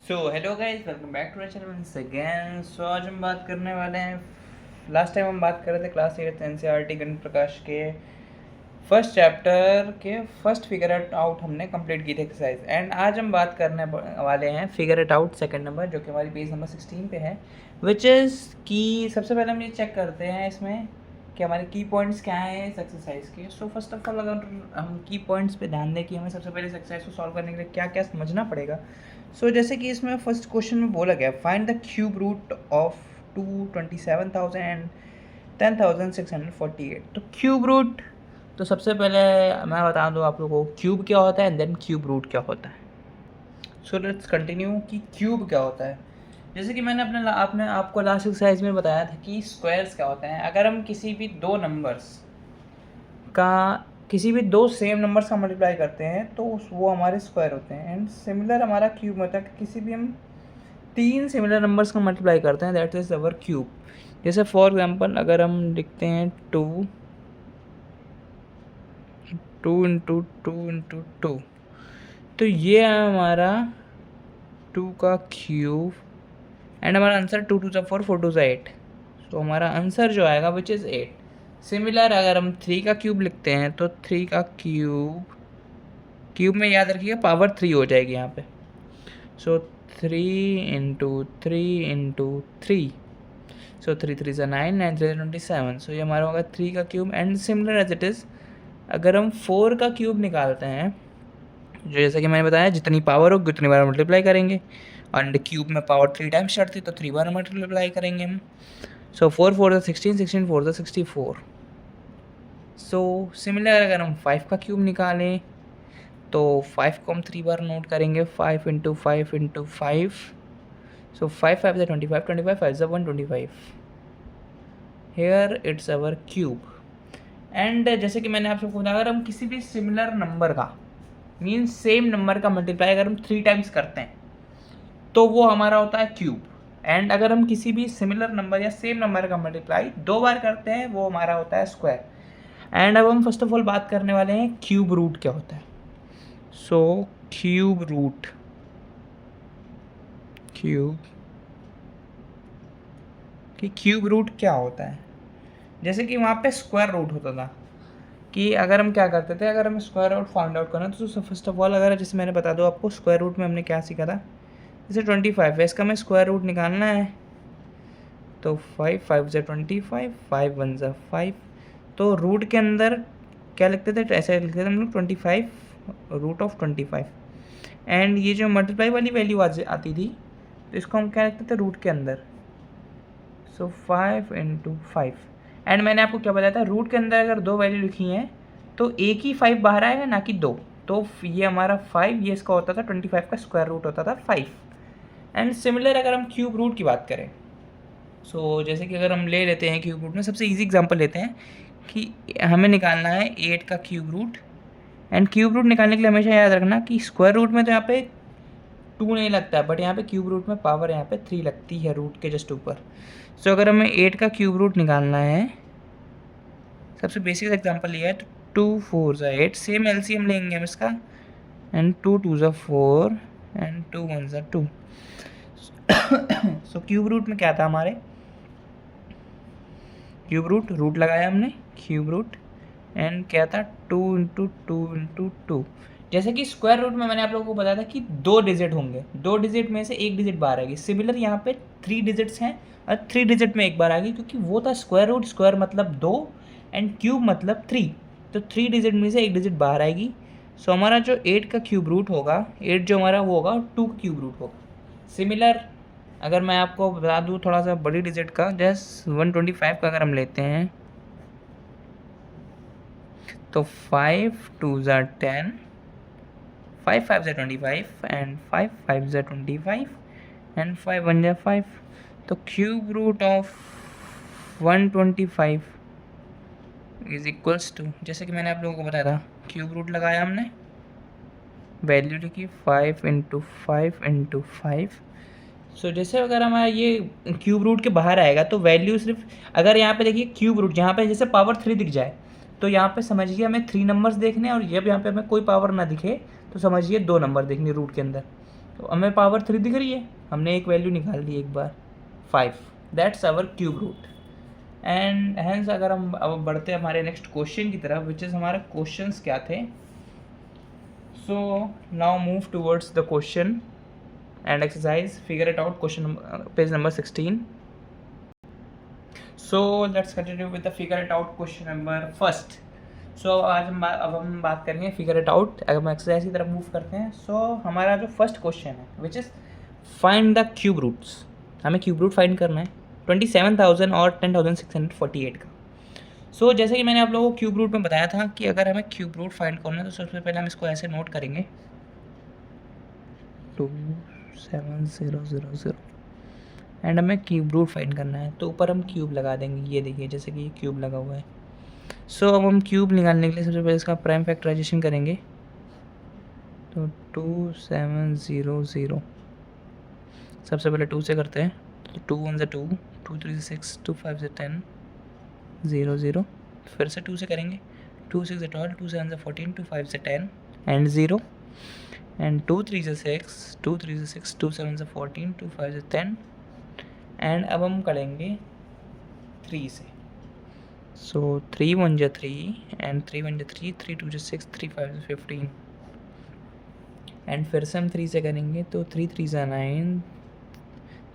So hello guys, welcome back to our channel once again. So आज हम बात करने वाले हैं, लास्ट टाइम हम बात कर रहे थे क्लास 8 एनसीईआरटी गणित प्रकाश के फर्स्ट चैप्टर के फर्स्ट फिगर इट आउट हमने कंप्लीट की थी एक्सरसाइज। एंड आज हम बात करने वाले हैं figure it out second number, जो कि हमारी पेज नंबर 16 पे है, विच इज़ कि सबसे पहले हम ये चेक करते हैं इसमें कि हमारे की पॉइंट्स क्या हैं इस एक्सरसाइज के। सो फर्स्ट ऑफ ऑल अगर हम की पॉइंट्स पे ध्यान दें कि हमें सबसे पहले इस एक्सरसाइज को सॉल्व करने के लिए क्या क्या समझना पड़ेगा। सो जैसे कि इसमें फर्स्ट क्वेश्चन में बोला गया, find the cube root of 227,000 and 10,648। तो क्यूब रूट, तो सबसे पहले मैं बता दूं आप लोगों को क्यूब क्या होता है एंड देन क्यूब रूट क्या होता है। सो लेट्स कंटिन्यू कि क्यूब क्या होता है। जैसे कि मैंने आपने आपको लास्ट एक्सरसाइज में बताया था कि स्क्वायर्स क्या होते हैं। अगर हम किसी भी दो सेम नंबर्स का मल्टीप्लाई करते हैं तो वो हमारे स्क्वायर होते हैं। एंड सिमिलर हमारा क्यूब होता है कि किसी भी हम तीन सिमिलर नंबर्स का मल्टीप्लाई करते हैं, दैट इज़ अवर क्यूब। जैसे फॉर एग्जांपल अगर हम लिखते हैं टू इंटू टू, तो ये है हमारा 2 का क्यूब एंड हमारा आंसर 2 2 4 4 2 8। तो हमारा आंसर जो आएगा विच इज़ 8। सिमिलर अगर हम 3 का क्यूब लिखते हैं तो 3 का क्यूब में याद रखिए पावर 3 हो जाएगी यहाँ पे। सो 3 इंटू थ्री, सो 3 3 9 9 3 27। सो ये हमारा होगा 3 का cube. And similar as it is अगर हम 4 का क्यूब निकालते हैं, जो जैसा कि मैंने बताया जितनी पावर होगी उतनी बार मल्टीप्लाई करेंगे, और क्यूब में पावर 3 टाइम्स चढ़ती तो 3 बार मल्टीप्लाई करेंगे हम। सो 4 4 16, 16 4 64। सो सिमिलर अगर हम 5 का क्यूब निकालें तो 5 को हम 3 बार नोट करेंगे, 5 इंटू 5 इंटू 5। सो 5 5 से 25, 25 5 से 125। Here it's our cube. And जैसे कि मैंने आपको बताया, अगर हम किसी भी सिमिलर नंबर का मीन्स सेम नंबर का मल्टीप्लाई अगर हम 3 टाइम्स करते हैं तो वो हमारा होता है क्यूब। एंड अगर हम किसी भी सिमिलर नंबर या सेम नंबर का मल्टीप्लाई 2 बार करते हैं वो हमारा होता है स्क्वायर। एंड अब हम फर्स्ट ऑफ ऑल बात करने वाले हैं क्यूब रूट क्या होता है। So cube root, cube root क्या होता है। जैसे कि वहाँ पे स्क्वायर रूट होता था कि अगर हम क्या करते थे, अगर हम स्क्वायर रूट फाइंड आउट करना तो फर्स्ट ऑफ ऑल अगर जैसे मैंने बता दो आपको स्क्वायर रूट में हमने क्या सीखा था। जैसे 25 है, इसका हमें स्क्वायर रूट निकालना है तो 5 5 से 25, 5 1 से 5। तो रूट के अंदर क्या लिखते थे, ऐसे लिखते थे हम लोग 25 रूट ऑफ 25। एंड ये जो मल्टीप्लाई वाली वैल्यू आती थी तो इसको हम क्या लिखते थे रूट के अंदर। सो 5 इंटू 5। एंड मैंने आपको क्या बताया था, रूट के अंदर अगर दो वैल्यू लिखी हैं तो एक ही 5 बाहर आएगा ना कि दो। तो ये हमारा 5, ये इसका होता था 25 का स्क्वायर रूट होता था 5। एंड सिमिलर अगर हम क्यूब रूट की बात करें, सो जैसे कि अगर हम ले लेते हैं क्यूब रूट में सबसे इजी एग्जांपल लेते हैं कि हमें निकालना है 8 का cube root. And cube root निकालने के लिए हमेशा याद रखना कि स्क्वायर रूट में तो यहाँ पे 2 नहीं लगता है, बट यहाँ पे क्यूब रूट में पावर यहाँ पे 3 लगती है रूट के जस्ट ऊपर। सो अगर हमें 8 का क्यूब रूट निकालना है, सबसे बेसिक एग्जांपल लिया है तो 2 4 ज़ा 8, सेम एलसीएम लेंगे हम इसका। एंड 2 2 ज़ा 4 एंड 2 1 ज़ा 2। सो क्यूब रूट में क्या था हमारे, क्यूब रूट लगाया हमने क्यूब रूट। एंड क्या था 2 इंटू टू। जैसे कि स्क्वायर रूट में मैंने आप लोगों को बताया था कि 2 डिजिट होंगे, 2 डिजिट में से 1 डिजिट बाहर आएगी। सिमिलर यहाँ पे 3 डिजिट्स हैं और 3 डिजिट में 1 बार आएगी, क्योंकि वो था स्क्वायर रूट, स्क्वायर मतलब 2 एंड क्यूब मतलब 3। तो 3 डिजिट में से 1 डिजिट बाहर आएगी। सो हमारा जो 8 का क्यूब रूट होगा, 8 जो हमारा वो होगा 2 का क्यूब रूट होगा। सिमिलर अगर मैं आपको बता दूँ थोड़ा सा बड़ी डिजिट का, जैसे 125 का अगर हम लेते हैं तो 5 2 ज़ा 10, 5 5 ज़ा 25 एंड 5 5 ज़ा 25 एंड 5 1 ज़ा 5। तो cube root of 125 is equals to, जैसे कि मैंने आप लोगों को बताया था क्यूब रूट लगाया हमने, वैल्यू लिखी 5 इंटू 5 इंटू 5। सो जैसे अगर हमारा ये क्यूब रूट के बाहर आएगा तो वैल्यू सिर्फ, अगर यहाँ पे देखिए क्यूब रूट यहाँ पे जैसे पावर 3 दिख जाए तो यहाँ पे समझिए हमें 3 नंबर्स देखने हैं, और जब यहाँ पे हमें कोई पावर ना दिखे तो समझिए 2 नंबर देखने रूट के अंदर। तो हमें पावर 3 दिख रही है, हमने एक वैल्यू निकाल ली एक बार 5, that's our cube root. And hence अगर हम अब बढ़ते हैं हमारे नेक्स्ट क्वेश्चन की तरफ, विच इज़ हमारे क्वेश्चंस क्या थे। So now move towards the question and exercise, figure it out, question page number 16। So let's continue with the figure it out question number first. So आज अब हम बात करेंगे फिगर इट आउट। अगर हम एक्सरसाइज की तरफ मूव करते हैं, सो हमारा जो फर्स्ट क्वेश्चन है which is find the cube roots, हमें क्यूब रूट फाइंड करना है 27,000 और 10,648 का। सो जैसे कि मैंने आप लोगों को क्यूब रूट में बताया था कि अगर हमें क्यूब रूट फाइंड करना है तो सबसे पहले हम इसको ऐसे नोट करेंगे 27000 एंड हमें क्यूब रूट फाइंड करना है, तो ऊपर हम क्यूब लगा देंगे। ये देखिए जैसे कि ये क्यूब लगा हुआ है। सो अब हम क्यूब निकालने के लिए सबसे पहले इसका प्राइम फैक्टराइजेशन करेंगे, तो 2700 सबसे पहले 2 से करते हैं, तो 2 1 से 2, 2 3 से 6, 2 5 से 10, 0 0, फिर से 2 से करेंगे, 2 6 से 12, 2 7 से 14, 2 5 से 10 एंड 0, एंड 2 3 से 6, 2 3 से 6, 2 7 से 14, 2 5 से 10 एंड अब हम करेंगे 3 से। सो 3 1 जा 3 एंड 3 1 जा 3, 3 2 जा 6, 3 5 से 15 एंड फिर से हम 3 से करेंगे, तो 3 3 से 9,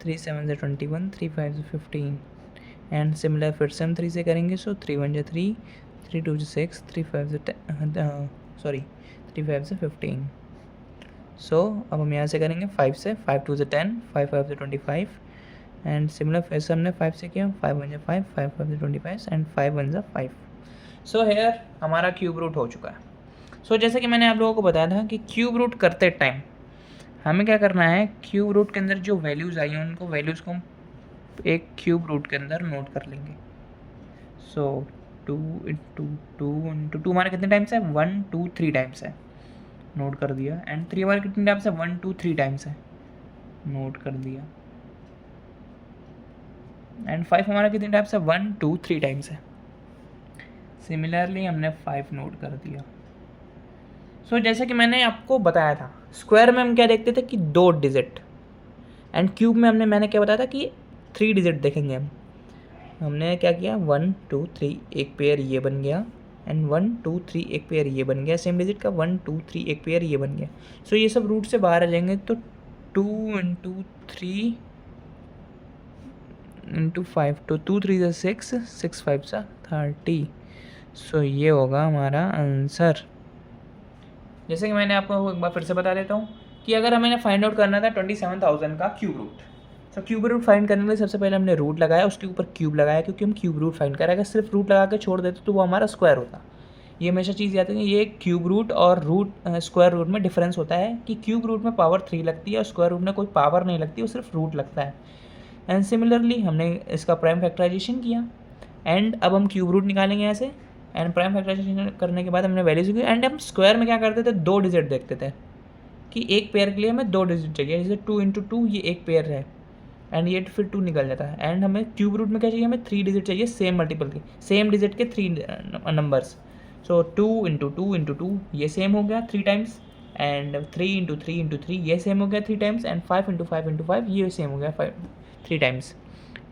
3 7 से 21, 3 5 से 15 एंड सिमिलर फिर से हम 3 से करेंगे। सो 3 1 जा 3, 3 2 जा 6, 3 5 से 3 5 से 15। सो अब हम यहाँ से करेंगे 5 से, 5 2 से 10, 5 5 से 25 एंड सिमिलर फिर से हमने 5 से किया, 5 1 जा 5, 5 5 से 25 एंड 5 1 जा 5। सो हेयर हमारा क्यूब रूट हो चुका है। सो जैसे कि मैंने आप लोगों को बताया था कि क्यूब रूट करते टाइम हमें क्या करना है, क्यूब रूट के अंदर जो वैल्यूज़ आई हैं उनको वैल्यूज़ को हम एक क्यूब रूट के अंदर नोट कर लेंगे। सो 2 इंटू 2 इंटू 2 हमारे कितने टाइम्स है, 1 2 3 टाइम्स है, नोट कर दिया। एंड 3 हमारे कितने टाइम्स है, 1 2 3 टाइम्स है, नोट कर दिया। एंड 5 हमारा कितने टाइम्स है, 1 2 3 टाइम्स है, सिमिलरली हमने 5 नोट कर दिया। सो जैसे कि मैंने आपको बताया था, स्क्वायर में हम क्या देखते थे कि 2 डिजिट, एंड क्यूब में मैंने क्या बताया था कि 3 डिजिट देखेंगे हम। हमने क्या किया, 1 2 3 एक पेयर ये बन गया एंड 1 2 3 एक पेयर ये बन गया, सेम डिजिट का 1 2 3 एक पेयर ये बन गया। सो ये सब रूट से बाहर आ जाएंगे, तो 2 इंटू 3 इंटू 5, तो 2 3 से 6, 6 5 से 30। सो ये होगा हमारा आंसर। जैसे कि मैंने आपको एक बार फिर से बता देता हूँ कि अगर हमें फाइंड आउट करना था 27,000 का क्यूब रूट, तो क्यूब रूट फाइंड करने के लिए सबसे पहले हमने रूट लगाया, उसके ऊपर क्यूब लगाया, क्योंकि हम क्यूब रूट फाइंड करें। अगर सिर्फ रूट लगा के छोड़ देते तो वो हमारा स्क्वायर होता। ये हमेशा चीज़ याद है कि ये क्यूब रूट और रूट स्क्वायर रूट में डिफरेंस होता है कि क्यूब रूट में पावर 3 लगती है और स्क्वायर रूट में कोई पावर नहीं लगती, वो सिर्फ रूट लगता है। एंड सिमिलरली हमने इसका प्राइम फैक्टराइजेशन किया एंड अब हम क्यूब रूट निकालेंगे ऐसे, एंड प्राइम फैक्टराइजेशन करने के बाद हमने वैल्यूज की। एंड हम स्क्वायर में क्या करते थे, 2 डिजिट देखते थे कि एक पेयर के लिए हमें 2 डिजिट चाहिए, जैसे 2 इंटू 2 ये एक पेयर है एंड ये फिर 2 निकल जाता है। एंड हमें क्यूब रूट में क्या चाहिए, हमें 3 डिजिट चाहिए, सेम मल्टीपल के, सेम डिजिट के 3 नंबर्स। सो 2 इंटू 2 इंटू 2 ये सेम हो गया 3 टाइम्स, एंड 3 इंटू 3 इंटू 3 ये सेम हो गया 3 टाइम्स, एंड 5 इंटू 5 इंटू 5 ये सेम हो गया 3 टाइम्स।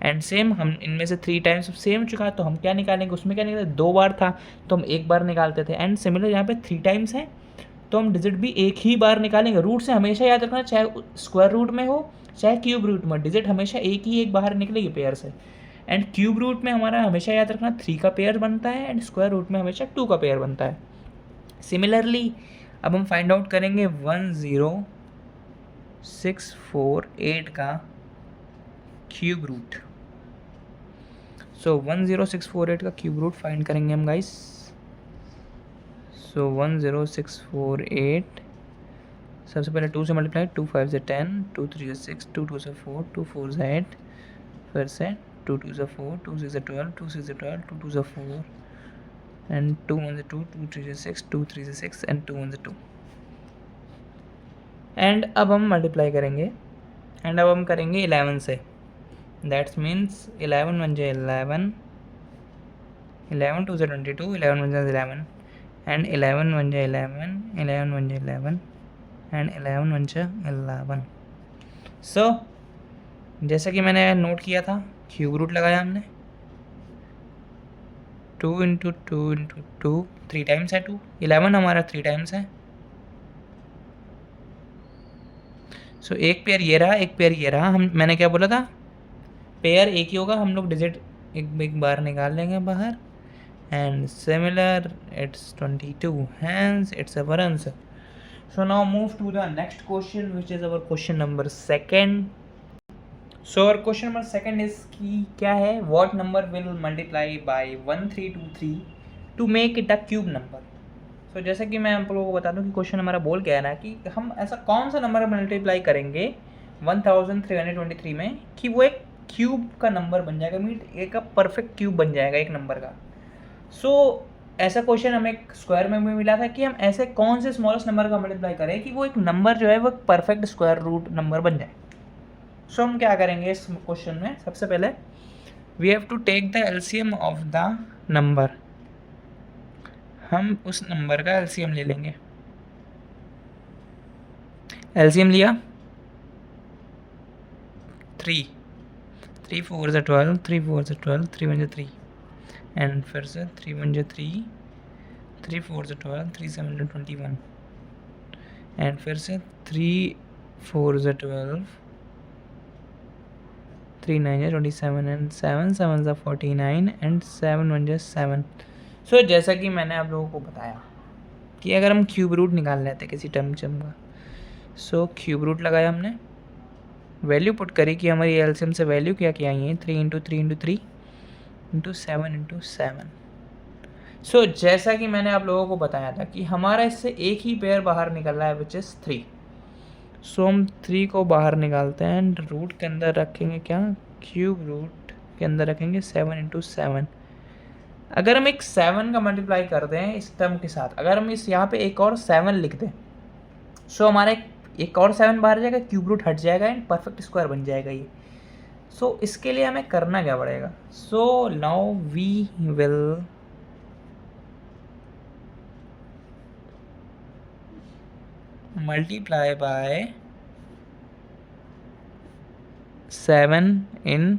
एंड सेम हम इनमें से 3 टाइम्स सेम हो चुका है, तो हम क्या निकालेंगे, उसमें क्या निकालेंगे, 2 बार था तो हम एक बार निकालते थे। एंड सिमिलर यहाँ पे 3 टाइम्स है तो हम डिजिट भी एक ही बार निकालेंगे। रूट से हमेशा याद रखना, चाहे स्क्वायर रूट में हो चाहे क्यूब रूट में, डिजिट हमेशा एक बाहर निकलेगी पेयर से। एंड क्यूब रूट में हमारा हमेशा याद रखना 3 का पेयर बनता है एंड स्क्वायर रूट में हमेशा 2 का पेयर बनता है। सिमिलरली अब हम फाइंड आउट करेंगे 10648 का क्यूब रूट। सो 10648 का क्यूब रूट फाइंड करेंगे हम गाइस। सो 10648 सबसे पहले 2 से मल्टीप्लाई, 2 5 से 10, 2 3 से 6, 2 2 से 4, 2 4 से 8, फिर से 2 2 से 4, 2 6 से 12, 2 6 से 12, 2 2 से 4 एंड 2 1 से 2, 2 3 से 6, 2 3 से 6 एंड 2 1 से 2। एंड अब हम मल्टीप्लाई करेंगे एंड अब हम करेंगे 11 से, दैट्स मीन्स 11 1 जा 11, 11 2 से 22, 11 1 जा 11 एंड 11 1 जा 11, 11 1 जा 11 एंड 11 वन जा 11। सो जैसा कि मैंने नोट किया था, क्यूब रूट लगाया हमने, 2 इंटू 2 3 टाइम्स है 2, 11 हमारा 3 टाइम्स है। सो एक पेयर ये रहा, एक पेयर ये रहा। मैंने क्या बोला था, पेयर एक ही होगा, हम लोग डिजिट एक बार निकाल लेंगे बाहर। And similar it's 22, hence it's our answer. So now move to the next question which is our question number second. So our question number second is की क्या है, what number will multiply by 1323 to make it a cube number. तो जैसे कि मैं आप लोगों को बता दूं कि क्वेश्चन हमारा बोल क्या है ना, कि हम ऐसा कौन सा नंबर मल्टीप्लाई करेंगे 1323 में कि वो एक क्यूब का नंबर बन जाएगा, मीट एक परफेक्ट क्यूब बन जाएगा एक नंबर का। ऐसा क्वेश्चन हमें स्क्वायर में भी मिला था कि हम ऐसे कौन से स्मॉलेस्ट नंबर का मल्टीप्लाई करें कि वो एक नंबर जो है वो परफेक्ट स्क्वायर रूट नंबर बन जाए। हम क्या करेंगे इस क्वेश्चन में, सबसे पहले we have to take the LCM of the number. हम उस नंबर का एलसीएम ले लेंगे। एलसीएम लिया 3 4 ज़ा 12, 3 4 ज़ा 12, 3 1 ज़ा 3, एंड फिर से 3 1 ज़ा 3, 3 4 ज़ा 12, 3 7 ज़ा 21, एंड फिर से 3 4 ज़ा 12, 3 9 ज़ा 27, एंड 7 7 ज़ा 49, एंड 7 1 ज़ा 7। सो जैसा कि मैंने आप लोगों को बताया कि अगर हम क्यूब रूट निकाल लेते किसी टर्म का, सो क्यूब रूट लगाया हमने, वैल्यू पुट करी कि हमारी एलसीएम से वैल्यू क्या क्या आई है, 3 इंटू 3 इंटू 3 इंटू 7 इंटू 7। सो जैसा कि मैंने आप लोगों को बताया था कि हमारा इससे एक ही पेयर बाहर निकल रहा है विच इज़ 3। सो हम 3 को बाहर निकालते हैं एंड रूट के अंदर रखेंगे क्या, क्यूब रूट के अंदर रखेंगे 7 इंटू 7। अगर हम एक 7 का मल्टीप्लाई कर दें इस टर्म के साथ, अगर हम इस यहाँ पे एक और 7 लिख दें, सो हमारा एक और 7 बाहर जाएगा, क्यूब रूट हट जाएगा एंड परफेक्ट स्क्वायर बन जाएगा ये। सो इसके लिए हमें करना क्या पड़ेगा, so now we will multiply by 7 in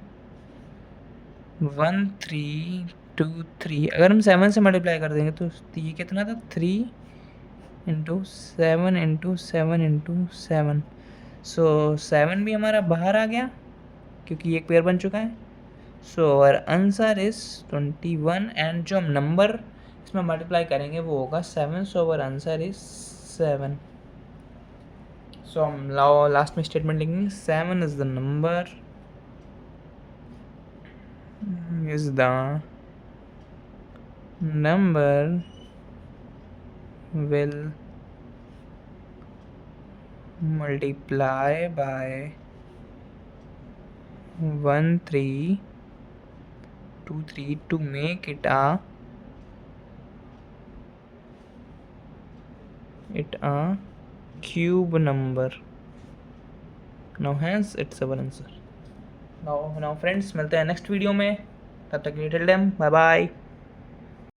1 3 2 3। अगर हम 7 से मल्टीप्लाई कर देंगे तो ये कितना था, 3 इंटू 7 इंटू 7 इंटू 7। सो 7 भी हमारा बाहर आ गया क्योंकि एक पेयर बन चुका है। So our answer is 21, and जो हम नंबर इसमें मल्टीप्लाई करेंगे वो होगा 7। So our answer is 7। सो हम लास्ट में स्टेटमेंट लिखेंगे, 7 is the number will multiply by 1323 to make it a cube number. Now hence it's our answer. Now friends, मिलते हैं नेक्स्ट वीडियो में, तब तक के लिए टिल देन बाय बाय।